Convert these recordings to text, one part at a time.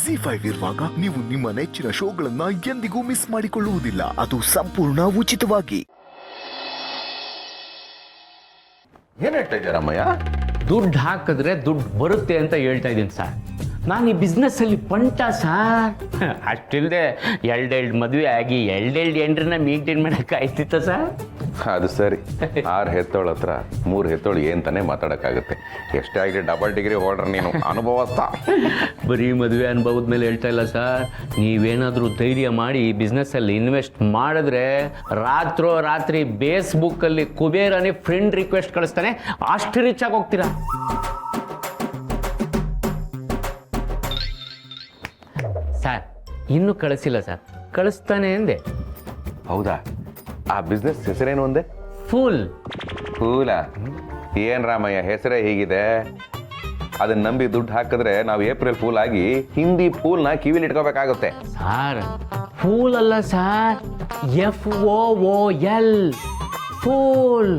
ZEE5 ಇರುವಾಗ ನೀವು ನಿಮ್ಮ ನೆಚ್ಚಿನ ಶೋಗಳನ್ನ ಎಂದಿಗೂ ಮಿಸ್ ಮಾಡಿಕೊಳ್ಳುವುದಿಲ್ಲ. ಅದು ಸಂಪೂರ್ಣ ಉಚಿತವಾಗಿ. ಏನ್ ಹೇಳ್ತಾ ಇದ್ದೀರಾ ರಾಮಯ್ಯ? ದುಡ್ಡು ಹಾಕಿದ್ರೆ ದುಡ್ಡು ಬರುತ್ತೆ ಅಂತ ಹೇಳ್ತಾ ಇದ್ದೀನಿ ಸರ್. ನಾನು ಈ ಬಿಸ್ನೆಸ್ಸಲ್ಲಿ ಪಂಟ ಸರ್. ಅಷ್ಟಿಲ್ಲದೆ ಎರಡೆರಡು ಮದುವೆ ಆಗಿ ಎರಡೆರಡು ಎಂಡ್ರನ್ನ ಮೇಂಟೈನ್ ಮಾಡೋಕ್ಕಾಯ್ತಿತ್ತ ಸರ್. ಅದು ಸರಿ, 6 ಹೆತ್ತೋಳ ಹತ್ರ 3 ಹೆತ್ತೋಳು ಏನ್ ತಾನೇ ಮಾತಾಡೋಕ್ಕಾಗುತ್ತೆ. ಎಷ್ಟೇ ಆಗಲಿ ಡಬಲ್ ಡಿಗ್ರಿ ಹೋಲ್ಡರ್ ನೀನು, ಅನುಭವಸ್ಥ. ಬರೀ ಮದುವೆ ಅನುಭವದ ಮೇಲೆ ಹೇಳ್ತಾ ಇಲ್ಲ ಸರ್. ನೀವೇನಾದರೂ ಧೈರ್ಯ ಮಾಡಿ ಈ ಬಿಸ್ನೆಸ್ಸಲ್ಲಿ ಇನ್ವೆಸ್ಟ್ ಮಾಡಿದ್ರೆ ರಾತ್ರಿ ಫೇಸ್ಬುಕ್ಕಲ್ಲಿ ಕುಬೇರನೇ ಫ್ರೆಂಡ್ ರಿಕ್ವೆಸ್ಟ್ ಕಳಿಸ್ತಾನೆ, ಅಷ್ಟು ರಿಚ್ ಆಗಿ ಹೋಗ್ತೀರಾ. ಸರ್ ಇನ್ನೂ ಕಳಿಸಿಲ್ಲ ಸರ್, ಕಳಿಸ್ತಾನೆ ಎಂದೆ. ಹೌದಾ? ಆ ಬಿಸ್ನೆಸ್ ಹೆಸರೇನು ಒಂದೇ? ಫೂಲ. ಏನ್ ರಾಮಯ್ಯ ಹೆಸರೇ ಹೀಗಿದೆ? ಅದನ್ನ ನಂಬಿ ದುಡ್ಡು ಹಾಕಿದ್ರೆ ನಾವು ಏಪ್ರಿಲ್ ಫೂಲ್ ಆಗಿ ಹಿಂದಿ ಫೂಲ್ನ ಕಿವಿಲಿ ಇಟ್ಕೋಬೇಕಾಗುತ್ತೆ. ಸರ್ ಫೂಲ್ ಅಲ್ಲ sir, FOOL, fool.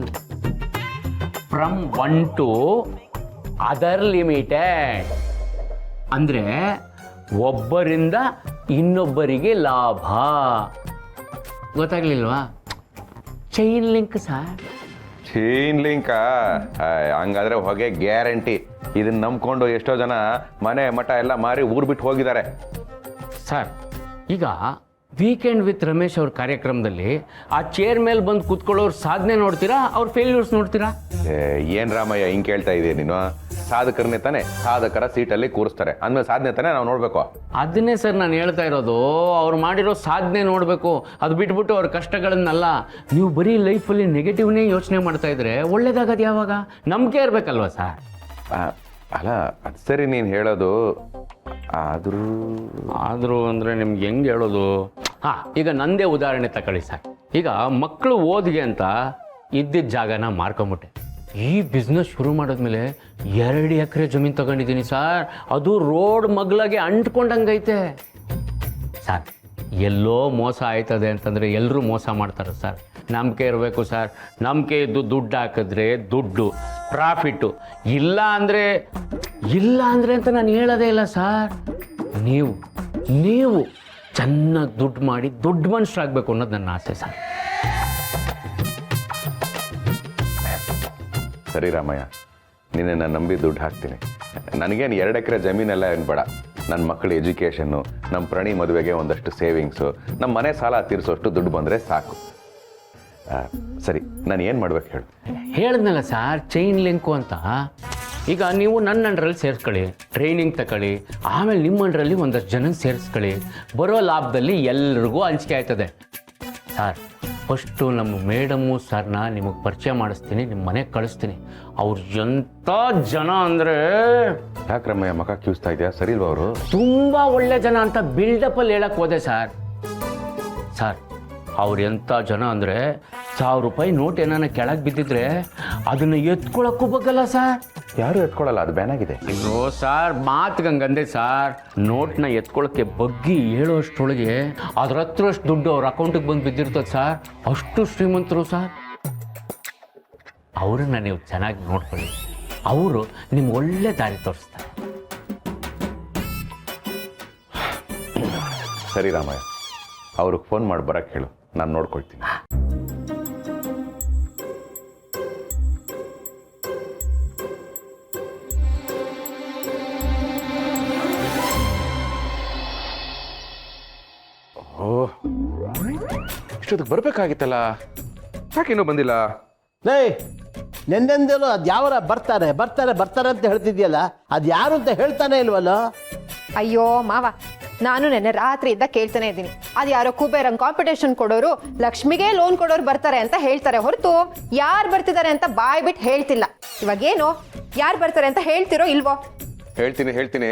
From 1 to other limited. ಅಂದ್ರೆ ಒಬ್ಬರಿಂದ ಇನ್ನೊಬ್ಬರಿಗೆ ಲಾಭ. ಗೊತ್ತಾಗ್ಲಿಲ್ವಾ? Chain link sir. Chain link? ಹಂಗಾದ್ರೆ ಹೊಗೆ ಗ್ಯಾರಂಟಿ. ಇದನ್ನ ನಂಬ್ಕೊಂಡು ಎಷ್ಟೋ ಜನ ಮನೆ ಮಠ ಎಲ್ಲ ಮಾರಿ ಊರ್ ಬಿಟ್ಟು ಹೋಗಿದ್ದಾರೆ. ಸರ್ ಈಗ ವೀಕೆಂಡ್ ವಿತ್ ರಮೇಶ್ ಅವ್ರ ಕಾರ್ಯಕ್ರಮದಲ್ಲಿ ಆ ಚೇರ್ ಮೇಲೆ ಬಂದು ಕೂತ್ಕೊಳ್ಳೋರು ಸಾಧನೆ ನೋಡ್ತೀರಾ, ಅವ್ರ ಫೇಲ್ಯೂರ್ಸ್ ನೋಡ್ತೀರಾ? ಏನ್ ರಾಮಯ್ಯ ಹಿಂಗ್ ಕೇಳ್ತಾ ಇದೀಯ ನೀನು? ಸಾಧಕರನ್ನೇ ತಾನೆ ಸಾಧಕರ ಸೀಟಲ್ಲಿ ಕೂರಿಸ್ತಾರೆ, ಅಂದ್ಮೇಲೆ ಸಾಧನೆ ತಾನೆ ನಾವು ನೋಡ್ಬೇಕು. ಅದನ್ನೇ ಸರ್ ನಾನು ಹೇಳ್ತಾ ಇರೋದು. ಅವ್ರು ಮಾಡಿರೋ ಸಾಧನೆ ನೋಡಬೇಕು, ಅದು ಬಿಟ್ಬಿಟ್ಟು ಅವ್ರ ಕಷ್ಟಗಳನ್ನಲ್ಲ. ನೀವು ಬರೀ ಲೈಫಲ್ಲಿ ನೆಗೆಟಿವ್ನೇ ಯೋಚನೆ ಮಾಡ್ತಾ ಇದ್ರೆ ಒಳ್ಳೇದಾಗದು ಯಾವಾಗ? ನಂಬಿಕೆ ಇರಬೇಕಲ್ವ ಸರ್? ಅಲ್ಲ ಅದು ಸರಿ ನೀನು ಹೇಳೋದು. ಆದರೂ ಅಂದರೆ ನಿಮ್ಗೆ ಹೆಂಗೆ ಹೇಳೋದು? ಈಗ ನಂದೇ ಉದಾಹರಣೆ ತಗೊಳ್ಳಿ ಸರ್. ಈಗ ಮಕ್ಕಳು ಓದಿಗೆ ಅಂತ ಇದ್ದಿದ್ದ ಜಾಗನ ಮಾರ್ಕೊಂಬಿಟ್ಟೆ. ಈ ಬಿಸ್ನೆಸ್ ಶುರು ಮಾಡಿದ್ಮೇಲೆ 2 ಎಕರೆ ಜಮೀನು ತಗೊಂಡಿದ್ದೀನಿ ಸರ್. ಅದು ರೋಡ್ ಮಗ್ಲಾಗೆ ಅಂಟ್ಕೊಂಡಂಗೈತೆ ಸರ್. ಎಲ್ಲೋ ಮೋಸ ಆಯ್ತದೆ ಅಂತಂದರೆ ಎಲ್ಲರೂ ಮೋಸ ಮಾಡ್ತಾರೆ ಸರ್. ನಂಬಿಕೆ ಇರಬೇಕು ಸರ್. ನಂಬಿಕೆ ಇದ್ದು ದುಡ್ಡು ಹಾಕಿದ್ರೆ ದುಡ್ಡು ಪ್ರಾಫಿಟ್ಟು. ಇಲ್ಲ ಅಂದರೆ ಅಂತ ನಾನು ಹೇಳೋದೇ ಇಲ್ಲ ಸರ್. ನೀವು ಚೆನ್ನಾಗಿ ದುಡ್ಡು ಮಾಡಿ ದೊಡ್ಡ ಮನುಷ್ಯರಾಗಬೇಕು ಅನ್ನೋದು ನನ್ನ ಆಸೆ ಸರ್. ಸರಿ ರಾಮಯ್ಯ, ನಿನ್ನ ನಂಬಿ ದುಡ್ಡು ಹಾಕ್ತೀನಿ. ನನಗೇನು 2 ಎಕರೆ ಜಮೀನೆಲ್ಲ ಏನು ಬೇಡ. ನನ್ನ ಮಕ್ಕಳ ಎಜುಕೇಷನ್ನು, ನಮ್ಮ ಪ್ರಣಿ ಮದುವೆಗೆ ಒಂದಷ್ಟು ಸೇವಿಂಗ್ಸು, ನಮ್ಮ ಮನೆ ಸಾಲ ತೀರಿಸೋಷ್ಟು ದುಡ್ಡು ಬಂದರೆ ಸಾಕು. ಸರಿ, ನಾನು ಏನು ಮಾಡ್ಬೇಕು ಹೇಳು? ಹೇಳಿದ್ನಲ್ಲ ಸರ್, ಚೈನ್ ಲಿಂಕು ಅಂತ. ಈಗ ನೀವು ನನ್ನ ಅಂಡ್ರಲ್ಲಿ ಸೇರಿಸ್ಕೊಳ್ಳಿ, ಟ್ರೈನಿಂಗ್ ತಗೊಳ್ಳಿ, ಆಮೇಲೆ ನಿಮ್ಮ ಅಂಡ್ರಲ್ಲಿ ಒಂದಷ್ಟು ಜನ ಸೇರಿಸ್ಕೊಳ್ಳಿ. ಬರೋ ಲಾಭದಲ್ಲಿ ಎಲ್ರಿಗೂ ಹಂಚಿಕೆ ಆಯ್ತದೆ ಸರ್. ಫಸ್ಟು ನಮ್ಮ ಮೇಡಮ್ಮು ಸರ್ನ ನಿಮಗೆ ಪರಿಚಯ ಮಾಡಿಸ್ತೀನಿ, ನಿಮ್ಮ ಮನೆಗೆ ಕಳಿಸ್ತೀನಿ. ಅವ್ರು ಎಂಥ ಜನ ಅಂದರೆ, ಯಾಕೆ ರಮ್ಮಯ್ಯ ಮಗ ಕ್ಯೂಸ್ತಾ ಇದೆಯಾ? ಸರಿ ಇಲ್ವಾ ಅವರು? ತುಂಬ ಒಳ್ಳೆ ಜನ ಅಂತ ಬಿಲ್ಡಪ್ಪಲ್ಲಿ ಹೇಳಕ್ಕೆ ಹೋದೆ ಸರ್. ಅವ್ರು ಎಂಥ ಜನ ಅಂದರೆ, 1000 ರೂಪಾಯಿ ನೋಟ್ ಏನಾನ ಕೆಳಗೆ ಬಿದ್ದಿದ್ರೆ ಅದನ್ನು ಎತ್ಕೊಳ್ಳೋಕ್ಕೂ ಬಗ್ಗಲ್ಲ ಸರ್. ಯಾರು ಎತ್ಕೊಳ್ಳಲ್ಲ, ಅದು ಬ್ಯಾನ್ ಆಗಿದೆ. ಅಯ್ಯೋ ಸರ್, ಮಾತುಗಂಗಂದೆ ಸರ್. ನೋಟ್ನ ಎತ್ಕೊಳ್ಳೋಕ್ಕೆ ಬಗ್ಗಿ ಹೇಳೋಷ್ಟೊಳಗೆ ಅದ್ರ ಹತ್ರಷ್ಟು ದುಡ್ಡು ಅವ್ರ ಅಕೌಂಟಿಗೆ ಬಂದು ಬಿದ್ದಿರ್ತದೆ ಸರ್. ಅಷ್ಟು ಶ್ರೀಮಂತರು ಸರ್. ಅವರನ್ನು ನೀವು ಚೆನ್ನಾಗಿ ನೋಡ್ಕೊಳ್ಳಿ, ಅವರು ನಿಮ್ಗೆ ಒಳ್ಳೆ ದಾರಿ ತೋರಿಸ್ತಾರೆ. ಸರಿ ರಾಮಯ್ಯ, ಅವ್ರಿಗೆ ಫೋನ್ ಮಾಡಿ ಬರೋಕ್ಕೆ ಹೇಳು, ನಾನು ನೋಡ್ಕೊಳ್ತೀನಿ. ಓಹ್, ಇಷ್ಟೊತ್ತಿಗೆ ಬರಬೇಕಾಗಿತ್ತಲ್ಲ, ಯಾಕಿನ್ನೂ ಬಂದಿಲ್ಲ? ನೆನ್ನೆಂದಲೂ ಅದು ಯಾವರ ಬರ್ತಾರೆ ಅಂತ ಹೇಳ್ತಿದ್ಯಲ್ಲ, ಅದು ಯಾರು ಅಂತ ಹೇಳ್ತಾನೆ ಇಲ್ವಲ್ಲ? ಅಯ್ಯೋ ಮಾವ, ನಾನು ನೆನ್ನೆ ರಾತ್ರಿಯಿಂದ ಕೇಳ್ತಾನೆ ಇದ್ದೀನಿ. ಅದು ಯಾರೋ ಕುಬೇರಂಗ್ ಕಾಂಪಿಟೇಷನ್ ಕೊಡೋರು, ಲಕ್ಷ್ಮಿಗೆ ಲೋನ್ ಕೊಡೋರು ಬರ್ತಾರೆ ಅಂತ ಹೇಳ್ತಾರೆ ಹೊರತು ಯಾರು ಬರ್ತಿದ್ದಾರೆ ಅಂತ ಬಾಯ್ ಬಿಟ್ಟು ಹೇಳ್ತಿಲ್ಲ. ಇವಾಗೇನು, ಯಾರು ಬರ್ತಾರೆ ಅಂತ ಹೇಳ್ತಿರೋ ಇಲ್ವೋ? ಹೇಳ್ತೀನಿ.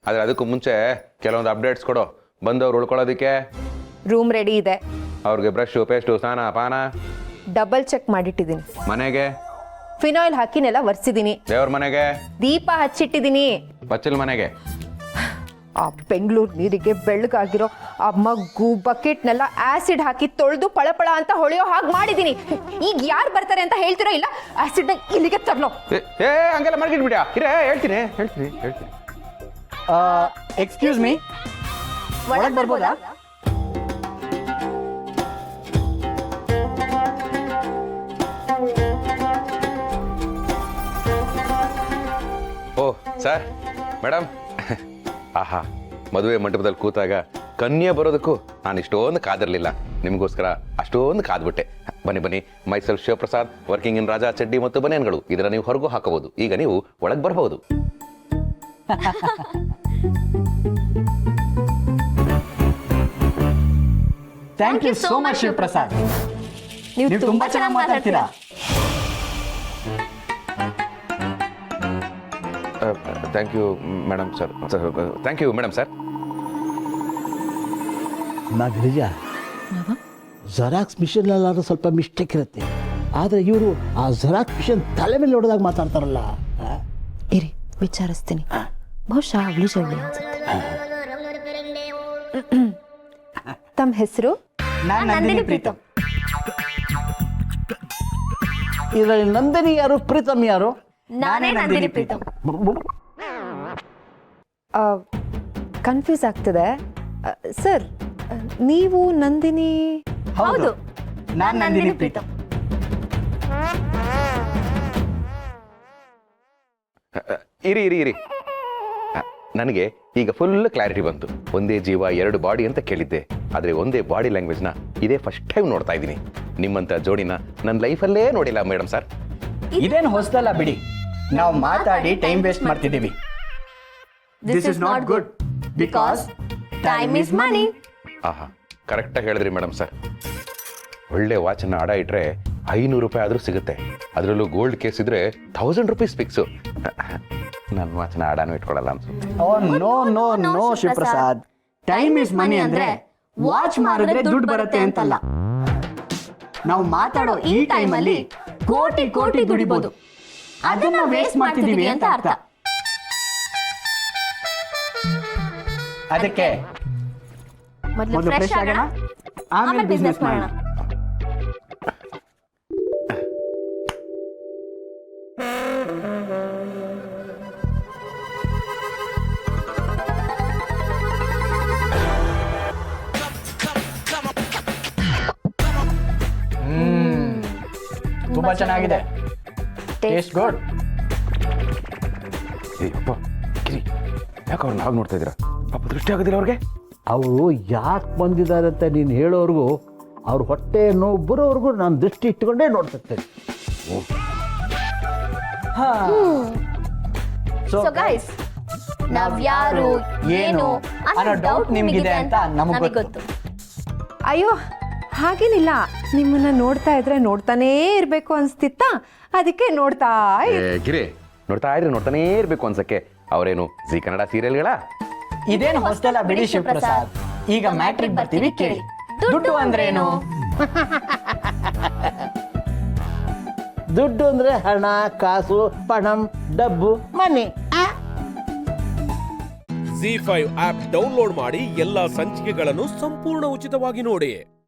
ಆದರೆ ಅದಕ್ಕೂ ಮುಂಚೆ ಕೆಲವೊಂದು ಅಪ್ಡೇಟ್ಸ್ ಕೊಡು. ಬಂದವ್ರು ಉಳ್ಕೊಳ್ಳೋದಕ್ಕೆ ರೂಮ್ ರೆಡಿ ಇದೆ, ಅವ್ರಿಗೆ ಬ್ರಷು ಪೇಸ್ಟು ಸ್ನಾನ ಪಾನ ಡಬಲ್ ಚೆಕ್ ಮಾಡಿಟ್ಟಿದ್ದೀನಿ. ಮನೆಗೆ ಫಿನಾಯ್ಲ್ ಹಾಕಿನೆಲ್ಲ ಒರೆಸಿದ್ದೀನಿ. ದೇವ್ರ ಮನೆಗೆ ದೀಪ ಹಚ್ಚಿಟ್ಟಿದ್ದೀನಿ. ಬಚ್ಚಲ್ ಮನೆಗೆ ಆ ಬೆಂಗಳೂರು ನೀರಿಗೆ ಬೆಳ್ಳಗಾಗಿರೋ ಆ ಮಗ್ಗು ಬಕೆಟ್ನೆಲ್ಲ ಆಸಿಡ್ ಹಾಕಿ ತೊಳೆದು ಪಳಪಳ ಅಂತ ಹೊಳೆಯೋ ಹಾಗೆ ಮಾಡಿದ್ದೀನಿ. ಈಗ ಯಾರು ಬರ್ತಾರೆ ಅಂತ ಹೇಳ್ತಿರೋ ಇಲ್ಲ ಆಸಿಡ್ನ ಇಲ್ಲಿಗೆ ತರ್ನೋ? ಹಂಗೆಲ್ಲ ಮಾಡ್ಕಿಟ್ಬಿಡ್ಯಾ? ಹೇಳ್ತೀನಿ. ಎಕ್ಸ್ಕ್ಯೂಸ್ ಮೀ, ಒಳಗೆ ಬರ್ಬೋದಾ? ಓ ಸರ್, ಮೇಡಮ್, ಆಹಾ, ಮದುವೆ ಮಂಟಪದಲ್ಲಿ ಕೂತಾಗ ಕನ್ಯೆ ಬರೋದಕ್ಕೂ ನಾನು ಇಷ್ಟೊಂದು ಕಾದಿರಲಿಲ್ಲ. ನಿಮಗೋಸ್ಕರ ಅಷ್ಟೊಂದು ಕಾದ್ಬಿಟ್ಟೆ. ಬನ್ನಿ ಬನ್ನಿ, myself Shivaprasad, working in Raja ಚಡ್ಡಿ ಮತ್ತು ಬನಿಯನ್ಗಳು. ಇದನ್ನ ನೀವು ಹೊರಗೂ ಹಾಕಬಹುದು. ಈಗ ನೀವು ಒಳಗೆ ಬರಬಹುದು. Thank you so much Shivaprasad. ನೀವು ತುಂಬಾ ಚೆನ್ನಾಗಿ ಮಾತಾಡ್ತೀರಾ. Thank you madam sir. Thank you madam sir. Girija, xerox ಮಿಷನ್ನಲ್ಲಾದ್ರೂ ಸ್ವಲ್ಪ ಮಿಸ್ಟೇಕ್ ಇರುತ್ತೆ, ಆದರೆ ಇವರು ಆ ಜೆರಾಕ್ಸ್ ಮಿಷನ್ ತಲೆ ಮೇಲೆ ಹೊಡೆದಾಗ ಮಾತಾಡ್ತಾರಲ್ಲ. ಇರಿ, ವಿಚಾರಿಸ್ತೀನಿ. ಬಹುಶಃ ಅವಳು ಜವಳಿ ಅನ್ಸುತ್ತೆ. ತಮ್ಮ ಹೆಸರು? ನಾನು ನಂದಿನಿ ಪ್ರೀತಮ್. ಇದರಲ್ಲಿ ನಂದಿನಿ ಯಾರು, ಪ್ರೀತಮ್ ಯಾರು? ನಾನೇ ನಂದಿನಿ ಪ್ರೀತಮ್. ಕನ್ಫ್ಯೂಸ್ ಆಗ್ತಿದೆ. ಸರ್, ನೀವು ನಂದಿನಿ? ಹೌದು, ನಾನು ನಂದಿನಿ ಪ್ರೀತಮ್. ಇರಿ ಇರಿ ಇರಿ, ನನಗೆ ಈಗ ಫುಲ್ ಕ್ಲಾರಿಟಿ ಬಂತು. ಒಂದೇ ಜೀವ ಎರಡು ಬಾಡಿ ಅಂತ ಕೇಳಿದ್ದೆ, ಆದರೆ ಒಂದೇ ಬಾಡಿ ಲ್ಯಾಂಗ್ವೇಜ್ನ ಇದೇ ಫಸ್ಟ್ ಟೈಮ್ ನೋಡ್ತಾ ಇದ್ದೀನಿ. ನಿಮ್ಮಂಥ ಜೋಡಿನ ನನ್ನ ಲೈಫಲ್ಲೇ ನೋಡಿಲ್ಲ ಮೇಡಮ್ ಸರ್. ಇದೇನು ಹೊಸದಲ್ಲ ಬಿಡಿ, ನಾವು ಮಾತಾಡಿ ಟೈಮ್ ವೇಸ್ಟ್ ಮಾಡ್ತಿದ್ದೀವಿ. This is not good because time is money. ಆಹಾ, ಕರೆಕ್ಟಾಗಿ ಹೇಳಿದ್ರಿ ಮೇಡಮ್ ಸರ್. ಒಳ್ಳೆ ವಾಚನ್ನ ಅಡ ಇಟ್ಟರೆ 500 ರೂಪಾಯಿ ಆದರೂ ಸಿಗುತ್ತೆ. ಅದರಲ್ಲೂ ಗೋಲ್ಡ್ ಕೇಸ್ ಇದ್ರೆ 1000 ರೂಪೀಸ್ ಫಿಕ್ಸು. ನನ್ನ ವಾಚನ ಅಡನೂ ಇಟ್ಕೊಳ್ಳಲ್ಲ ಅನ್ಸುತ್ತೆ. Oh no no no Shivaprasad, time is money ಅಂದ್ರೆ ವಾಚ್ ಮಾರಿದ್ರೆ ದುಡ್ಡು ಬರುತ್ತೆ ಅಂತಲ್ಲ. ನಾವು ಮಾತಾಡೋ ಈ ಟೈಮಲ್ಲಿ ಕೋಟಿ ಕೋಟಿ ದುಡಿಬಹುದು, ಅದನ್ನ ವೇಸ್ಟ್ ಮಾಡ್ತಿದೀವಿ ಅಂತ ಅರ್ಥ. ಅದಕ್ಕೆ ಮೊದಲು ಫ್ರೆಶ್ ಆಗೋಣ, ಆಮೇಲೆ ಬಿಸ್ನೆಸ್ ಮಾಡೋಣ. ತುಂಬಾ ಚೆನ್ನಾಗಿದೆ, ಟೇಸ್ಟ್ ಗುಡ್. ಅಪ್ಪ ಗಿರಿ, ಯಾಕೆ ಅವ್ರನ್ನ ಹಾಗೆ ನೋಡ್ತಾ ಇದ್ದೀರಾ? ಪಾಪ ದೃಷ್ಟಿ ಆಗೋದಿಲ್ಲ ಅವ್ರಿಗೆ? ಅವರು ಯಾಕೆ ಬಂದಿದ್ದಾರೆ ಅಂತ ನೀನು ಹೇಳೋರ್ಗೂ ಅವ್ರ ಹೊಟ್ಟೆ ನೋವು ಬರೋವರೆಗೂ ನಾನು ದೃಷ್ಟಿ ಇಟ್ಕೊಂಡೇ ನೋಡ್ತಿರ್ತೇನೆ. ಸೊ ಗೈಸ್, ನಾವ್ ಯಾರು ಏನು ಅನ್ನೋ ಡೌಟ್ ನಿಮಗಿದೆ ಅಂತ ನಮಗೆ ಗೊತ್ತು. ಅಯ್ಯೋ, ಹಾಗೇನಿಲ್ಲ. ನಿಮ್ಮನ್ನ ನೋಡ್ತಾ ಇದ್ರೆ ನೋಡ್ತಾನೇ ಇರ್ಬೇಕು ಅನ್ಸ್ತಿತ್ತಾ, ಅದಕ್ಕೆ ನೋಡ್ತಾ ಗಿರಿ, ನೋಡ್ತಾನೇ ಇರಬೇಕು ಅನ್ಸಕ್ಕೆ ಅವರೇನು ಜಿ ಕನ್ನಡ ಸೀರಿಯಲ್ಗಳ? ಇದೇನು ಹೊಸದಲ್ಲ ಬಿಡಿ ಶಿವಪ್ರಸಾದ್. ಈಗ ಮ್ಯಾಟ್ರಿಕ್ ಬರ್ತೀವಿ ಕೇಳಿ. ದುಡ್ಡು ಅಂದ್ರೇನು? ದುಡ್ಡು ಅಂದ್ರೆ ಹಣ, ಕಾಸು, ಪಣಂ, ಡಬ್ಬು, ಮನಿ. ZEE5 ಆಪ್ ಡೌನ್ಲೋಡ್ ಮಾಡಿ ಎಲ್ಲಾ ಸಂಚಿಕೆಗಳನ್ನು ಸಂಪೂರ್ಣ ಉಚಿತವಾಗಿ ನೋಡಿ.